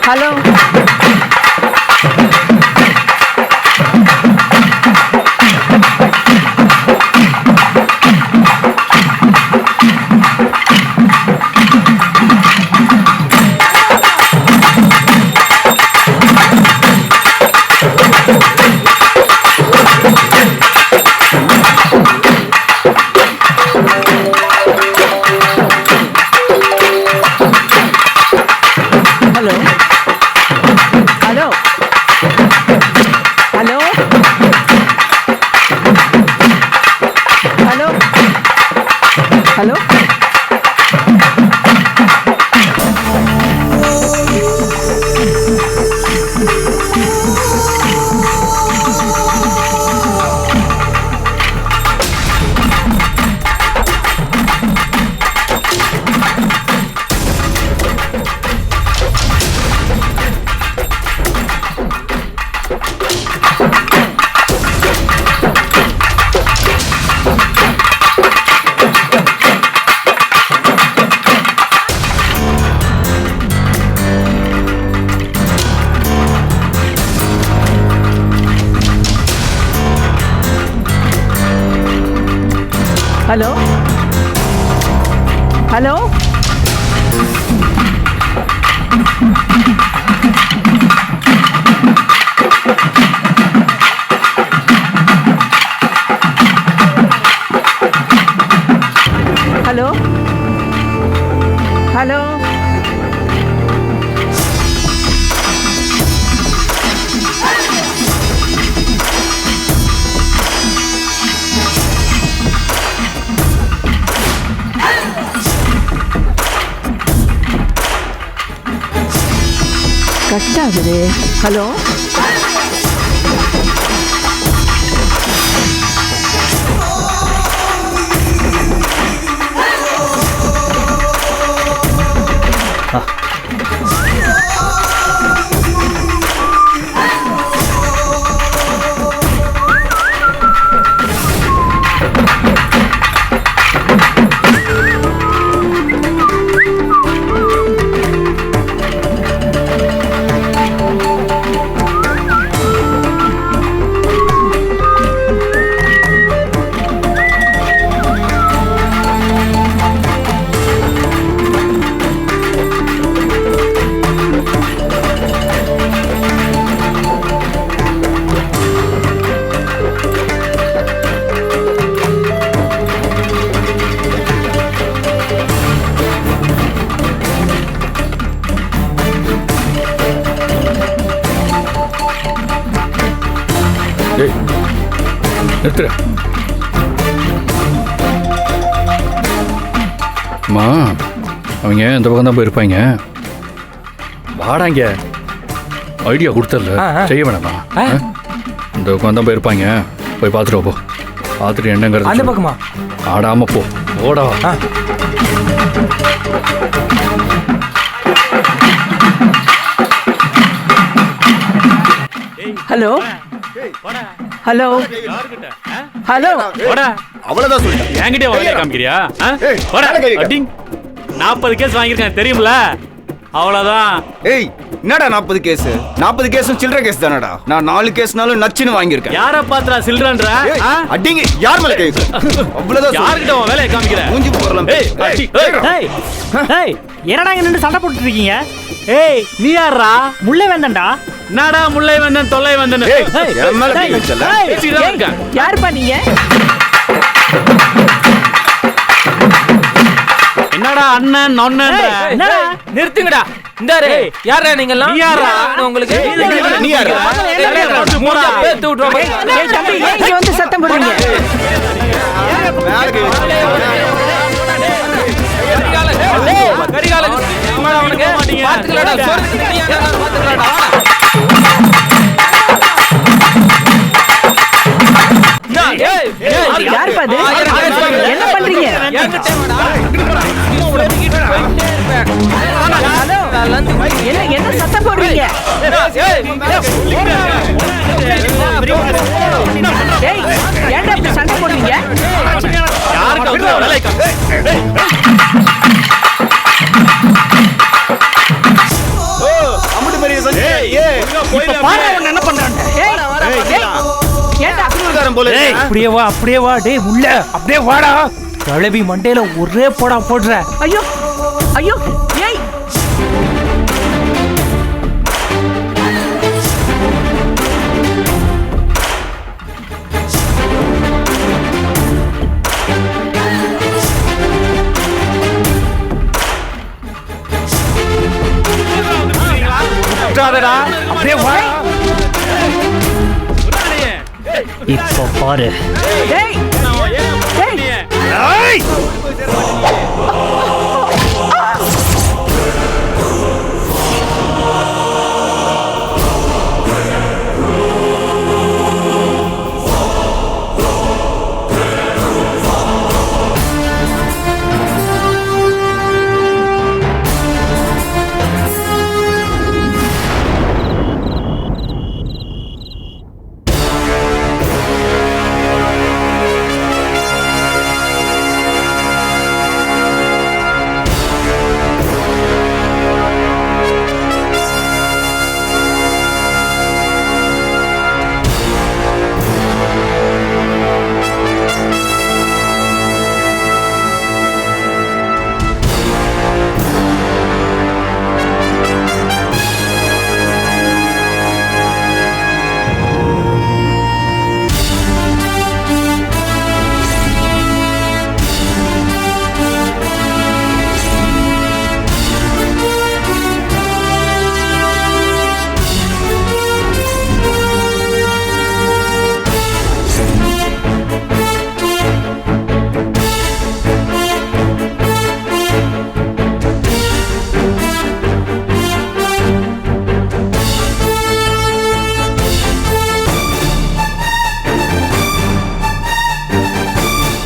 Hello hello hello hello hello cut ஆகுது. Hello நிறுத்துற அம்மா, அவங்க இந்த பக்கம் தான் போயிருப்பாங்க. வாடாங்க, ஐடியா கொடுத்தல செய்ய வேணாமா? இந்த பக்கம் தான் போயிருப்பாங்க. போய் பார்த்துட்டு போ. பார்த்துட்டு என்னங்கிறது அந்த பக்கமா ஆடாம போ. ஓடா. ஹலோ ஹலோ ஹலோ அவ்வளவுதான் சொல்லிட்டேன். என்கிட்ட வேலையை காமிக்கிறியா? 40 கேஸ் வாங்கியிருக்கேன் தெரியுமில? அவ்வளவுதான். ஏய், என்னடா 40 கேஸ்? 40 கேஸும் சில்லற கேஸ் தானடா. நான் 4 கேஸ்னாலும் நச்சுன்னு வாங்கியிருக்கேன். யார பாத்துறா சில்றன்ற? அடிங்க, யார் மேல கேஸ்? அவ்வளவுதான். யார்கிட்ட உன் வேலையை காமிக்கிற? மூஞ்சி போறலாம். ஏய், என்னடா இங்க நின்னு சண்டை போட்டுட்டு இருக்கீங்க? ஏய், நீ யாரா? முல்லை வேந்தன்டா. நாடா முல்லை வந்தன் தொல்லை வந்தன். என் மேல கை வச்சல. யாருப்பா நீங்க? என்னடா அண்ணன் நொண்ணன்ற? என்னடா நிறுத்துங்கடா. இந்தாரே, யாரா நீங்க எல்லாம்? நீ யாரா? உங்களுக்கு நீ யாரா? பேத்து விட்டுறோம். ஏய் தம்பி, ஏன் இங்க வந்து சத்தம் போடுறீங்க? மேல கை கரிகால அவனுக்கு பாத்துக்கலடா. சோறுக்கு நீ யாரா பாத்துக்கலடா. யாருப்பா அது? என்ன பண்றீங்க? என்ன சத்தம் போடுறீங்க? ஏய், ஏன்டா இப்படி சண்டை போடுறீங்க? யாருக்கு வந்து வேலையை காமி? போல டேய் இருக்கு. அப்படியே வா டேய் உள்ள அப்படியே வாடா கிளவி மண்டையில ஒரே போடா போடுற ஐயோ ஐயோ ஏய் விட்டுறாதடா. அப்படியே வாடா இப்போ பாரு டேய் டேய் ஏய்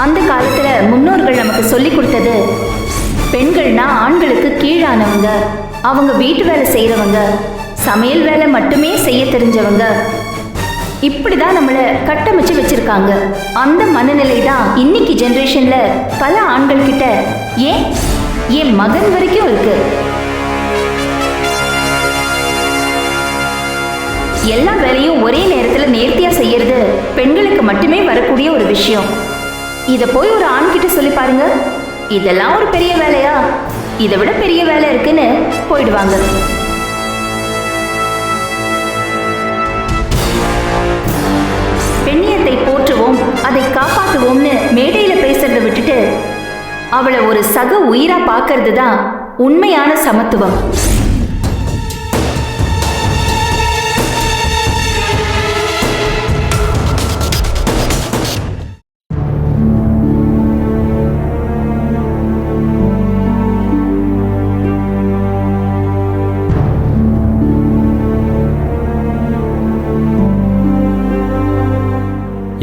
அந்த காலத்துல முன்னோர்கள் நமக்கு சொல்லி கொடுத்தது பெண்கள்னா ஆண்களுக்கு கீழானவங்க, அவங்க வீட்டு வேலை செய்யறவங்க, சமையல் வேலை மட்டுமே செய்ய தெரிஞ்சவங்க, இப்படிதான் நம்மளை கட்டமைச்சு வச்சிருக்காங்க. அந்த மனநிலை தான் இன்னைக்கு ஜெனரேஷன்ல பல ஆண்கள் கிட்ட, ஏன் என் மகன் வரைக்கும் இருக்கு. எல்லா வேலையும் ஒரே நேரத்துல நேர்த்தியா செய்யறது பெண்களுக்கு மட்டுமே வரக்கூடிய ஒரு விஷயம். இத போய் ஒரு ஆண் கிட்ட சொல்லி பாருங்க, இதெல்லாம் ஒரு பெரிய வேலையா, இதை விட பெரிய வேலை இருக்குன்னு போயிடுவாங்க. பெண்ணியத்தை போற்றுவோம், அதை காப்பாற்றுவோம்னு மேடையில பேசுறதை விட்டுட்டு அவளை ஒரு சக உயிரா பார்க்கறது தான் உண்மையான சமத்துவம்.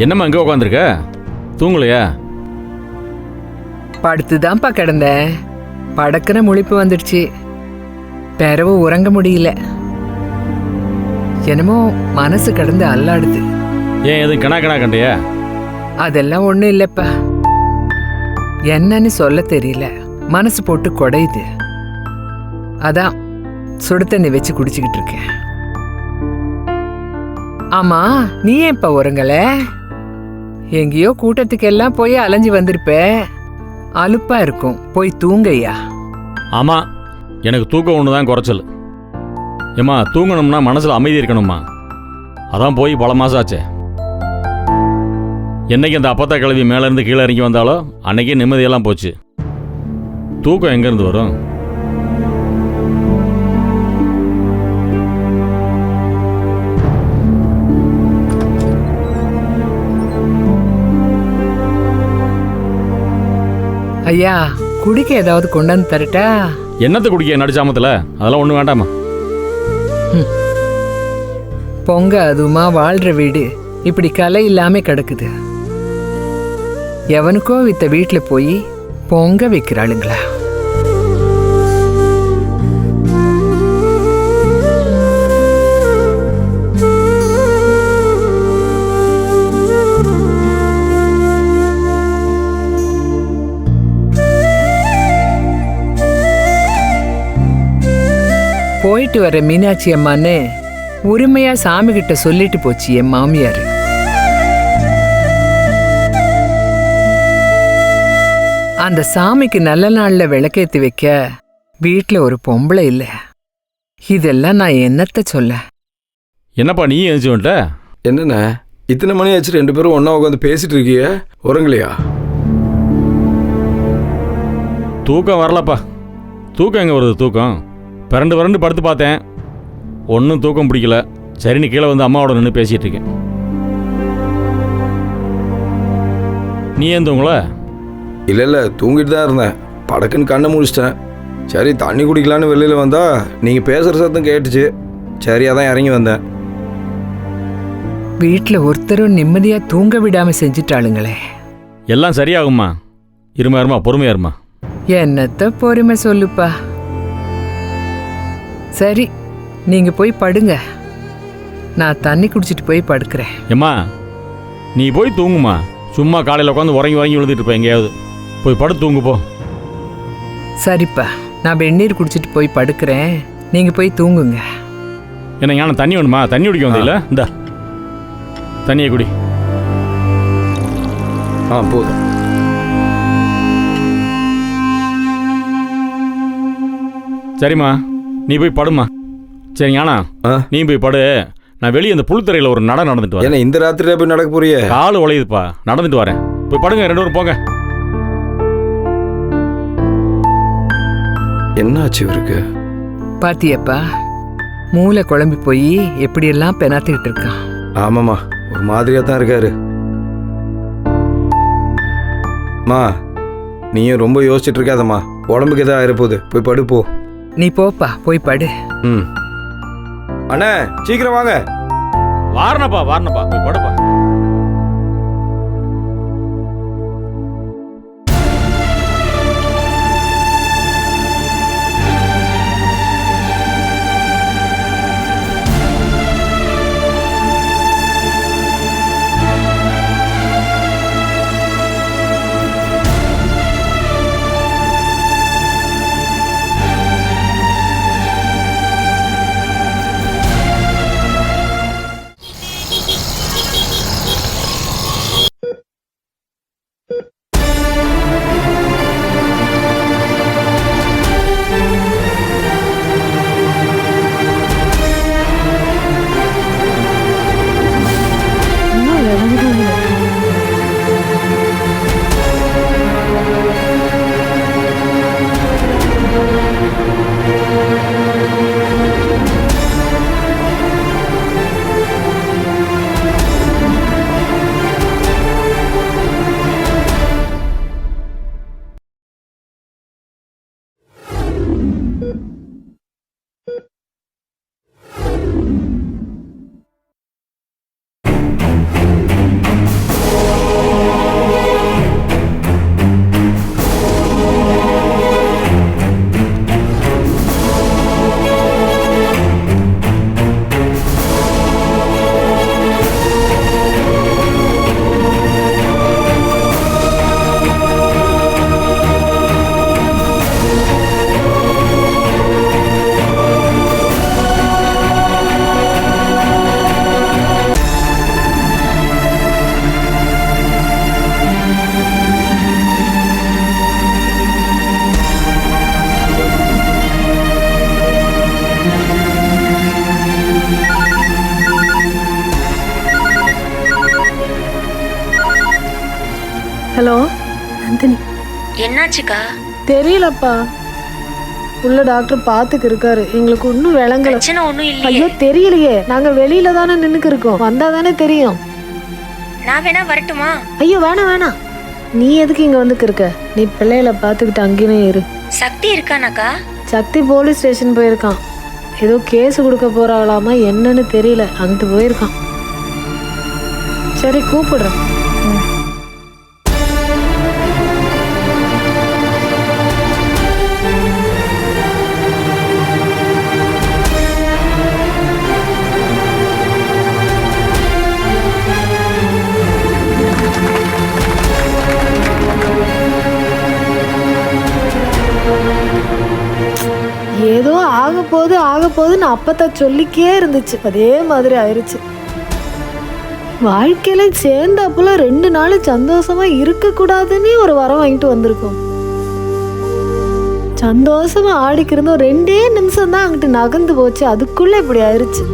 என்னம்மா இங்கே உட்காந்துருக்க? தூங்கலையா? படுத்துதான்ப்பா கிடந்தேன். படக்குன முழிப்பு வந்துடுச்சு. பிறவு உறங்க முடியல. என்னமோ மனசு கிடந்து அல்லாடுது. ஏன் எதுவும் கணா கண்டியா? அதெல்லாம் ஒண்ணும் இல்லப்பா. என்னன்னு சொல்ல தெரியல. மனசு போட்டு குடையுது. அதான் சுடு தண்ணி வச்சு குடிச்சுக்கிட்டு இருக்கேன். ஆமா, நீ ஏன்ப்பா உறங்கல? எங்கேயோ கூட்டத்துக்கெல்லாம் போய் அலைஞ்சு வந்திருப்ப. அலுப்பா இருக்கும், போய் தூங்கய்யா. ஆமாம், எனக்கு தூக்கம் ஒன்று தான் குறைச்சல். ஏம்மா, தூங்கணும்னா மனசில் அமைதி இருக்கணும்மா. அதான் போய் பல மாதம் ஆச்சே. என்னைக்கு அந்த அப்பத்தா கிளவி மேலேருந்து கீழே இறங்கி வந்தாலோ அன்னைக்கே நிம்மதியெல்லாம் போச்சு. தூக்கம் எங்கேருந்து வரும்? ஐயா, குடிக்க ஏதாவது கொண்டாந்து தரட்டா? என்னத்தை குடிக்க நடிச்சாமத்தில்? அதெல்லாம் ஒன்றும் வேண்டாமா. பொங்க அதுமா வாழ்ற வீடு இப்படி கலை இல்லாம கிடக்குது. எவனுக்கோ வித்த வீட்டுல போய் பொங்க வைக்கிறாளுங்களா? போயிட்டு வர மீனாட்சி அம்மான்னு உரிமையா சாமி கிட்ட சொல்லிட்டு போச்சு என் மாமியார். அந்த சாமிக்கு நல்ல நாள்ல விளக்கேத்தி வைக்க வீட்ல ஒரு பொம்பளை இல்ல. இதெல்லாம் நான் என்னத்த சொல்ல? என்னப்பா நீ எழுந்துச்சு வந்துட்ட? என்னண்ணே இத்தனை மணி ஆச்சு, 2 பேரும் ஒன்றா உட்காந்து பேசிட்டு இருக்கிய, உறங்கலையா? தூக்கம் வரலப்பா. தூக்கம் எங்கே வருது? தூக்கம் பிறண்டு படுத்து பார்த்தேன், ஒன்றும் தூக்கம் பிடிக்கல. சரின்னு கீழே வந்து அம்மாவோட நின்று பேசிகிட்டு இருக்கேன். நீ ஏன் தூங்கல? இல்லை தூங்கிட்டு தான் இருந்தேன். படக்குன்னு கண்ணை முடிச்சிட்டேன். சரி தண்ணி குடிக்கலான்னு வெளியில் வந்தா நீங்கள் பேசுகிற சத்தம் கேட்டுச்சு. சரி அதான் இறங்கி வந்தேன். வீட்ல ஒருத்தரும் நிம்மதியா தூங்க விடாம செஞ்சுட்டாளுங்களே. எல்லாம் சரியாகும்மா, இருமா பொறுமையா இருமா. என்னத்த பொறுமை சொல்லுப்பா. சரி நீங்க போய் படுங்க, நான் தண்ணி குடிச்சிட்டு போய் படுக்கிறேன். ஏம்மா நீ போய் தூங்குமா, சும்மா காலையில் உட்காந்து உறங்கி விழுந்துட்டு இருப்பேன். எங்கேயாவது போய் படுத்து தூங்கு போ. சரிப்பா, நான் வெந்நீர் குடிச்சிட்டு போய் படுக்கிறேன், நீங்க போய் தூங்குங்க. என்ன ஞானம் தண்ணி வேணுமா? தண்ணி குடிக்க வந்தில்ல, இந்த தண்ணியை குடி. போதும். சரிம்மா நீ போய் படுமா. சரி ஞானா நீ போய் படு, நான் வெளியே அந்த புல்தரையில் ஒரு நடந்துட்டு வரேன். ஏன்னா இந்த ராத்திரியே போய் நடக்க போறியே? காலு உழையுதுப்பா, நடந்துட்டு வரேன். போய் படுங்க, 2 பேரும் போங்க. என்னாச்சு இவருக்கு? பாத்தியப்பா, மூளை குழம்பி போய் எப்படியெல்லாம் பெனாத்திட்டு இருக்கான். ஆமாம்மா, ஒரு மாதிரியா தான் இருக்காரு. மா நீயும் ரொம்ப யோசிச்சுட்டு இருக்காதம்மா, உடம்புக்கு எதாவது ஆயிரப்போகுது. போய் படுப்போ. நீ போப்பா, போய் படு. அண்ணே சீக்கிரம் வாங்க. வாரணப்பா போய் படுப்பா. ஹலோ நந்தினி. என்னாச்சுக்கா? தெரியலப்பா, உள்ள டாக்டர் பாத்துக்கு இருக்காரு, எங்களுக்கு ஒன்றும் விளங்கல. ஒன்றும் இல்லை. ஐயோ தெரியலையே, நாங்க வெளியில தானே நின்னுக்கு இருக்கோம், வந்தா தானே தெரியும். நான் வேணா வரட்டுமா? ஐயோ வேணாம், நீ எதுக்கு இங்க வந்துக்கு இருக்க? நீ பிள்ளைகளை பாத்துக்கிட்டு அங்கேயே இரு. சக்தி இருக்கானாக்கா? சக்தி போலீஸ் ஸ்டேஷன் போயிருக்கான், ஏதோ கேஸ் கொடுக்க போறாங்களாமா, என்னன்னு தெரியல, அங்கிட்டு போயிருக்கான். சரி கூப்பிடுறேன். ஏதோ ஆக போகுதுன்னு அப்பத்தான் சொல்லிக்கே இருந்துச்சு, அதே மாதிரி ஆயிடுச்சு. வாழ்க்கையில சேர்ந்தாப்புல 2 நாள் சந்தோஷமா இருக்க கூடாதுன்னு ஒரு வரம் வாங்கிட்டு வந்திருக்கோம். சந்தோஷமா ஆடிக்கிறதும் 2 நிமிஷம் தான் அங்கிட்டு நகர்ந்து போச்சு, அதுக்குள்ள இப்படி ஆயிருச்சு.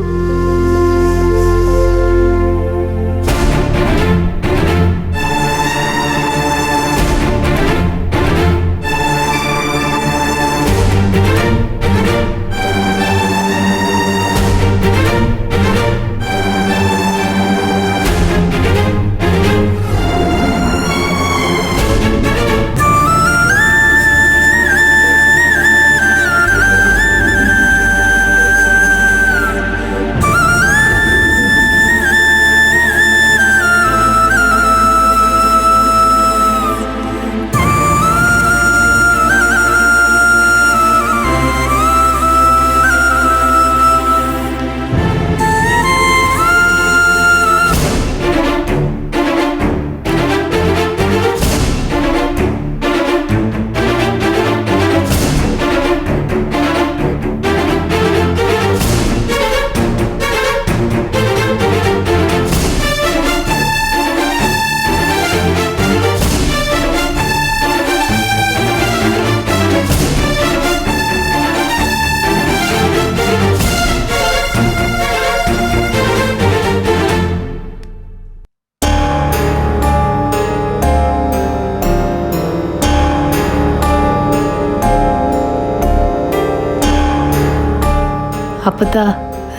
அப்பத்தா,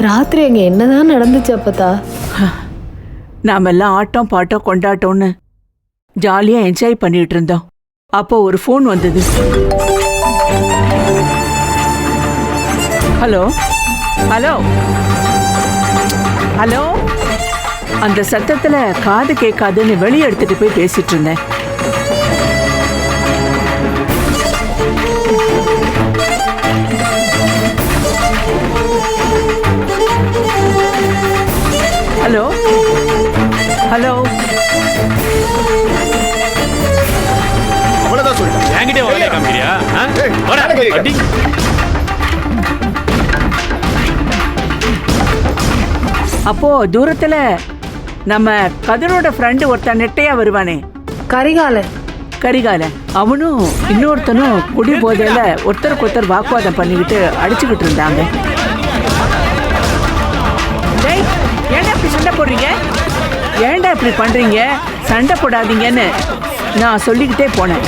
ராத்திரி அங்க என்னதான் நடந்துச்சு அப்பத்தா? நாமெல்லாம் ஆட்டம் பாட்டம் கொண்டாட்டோன்னு ஜாலியா என்ஜாய் பண்ணிட்டு இருந்தோம். அப்போ ஒரு ஃபோன் வந்தது. Hello hello hello. அந்த சத்தத்துல காது கேட்காதுன்னு வெளியே எடுத்துட்டு போய் பேசிட்டு இருந்தேன். Hello hello. அவ்வளவுதான் சொல்லிட்டேன். என்கிட்ட வேலையை காமிக்கிறியா? அப்போ தூரத்துல நம்ம கதிரோட ஃப்ரெண்டு ஒருத்தன் நெட்டையா வருவானே, கரிகாலன். கரிகாலன், அவனும் இன்னொருத்தனும் குடி போதையில ஒருத்தருக்கு ஒருத்தர் வாக்குவாதம் பண்ணிக்கிட்டு அடிச்சுக்கிட்டு இருந்தாங்க. ஏன்டா இப்படி சண்டை போடுறீங்க? ஏன்டா இப்படி பண்றீங்க? சண்டை போடாதீங்கன்னு நான் சொல்லிக்கிட்டே போனேன்.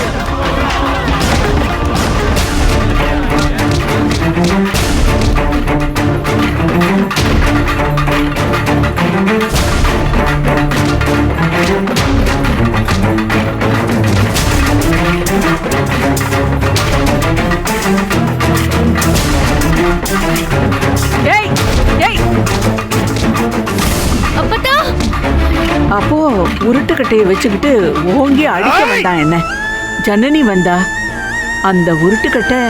ஏய் ஏய். அப்போ உருட்டுக்கட்டையை வச்சுக்கிட்டு ஓங்கி அடிக்க வேண்டாம் என்ன. ஜனனி வந்தா அந்த உருட்டுக்கட்டை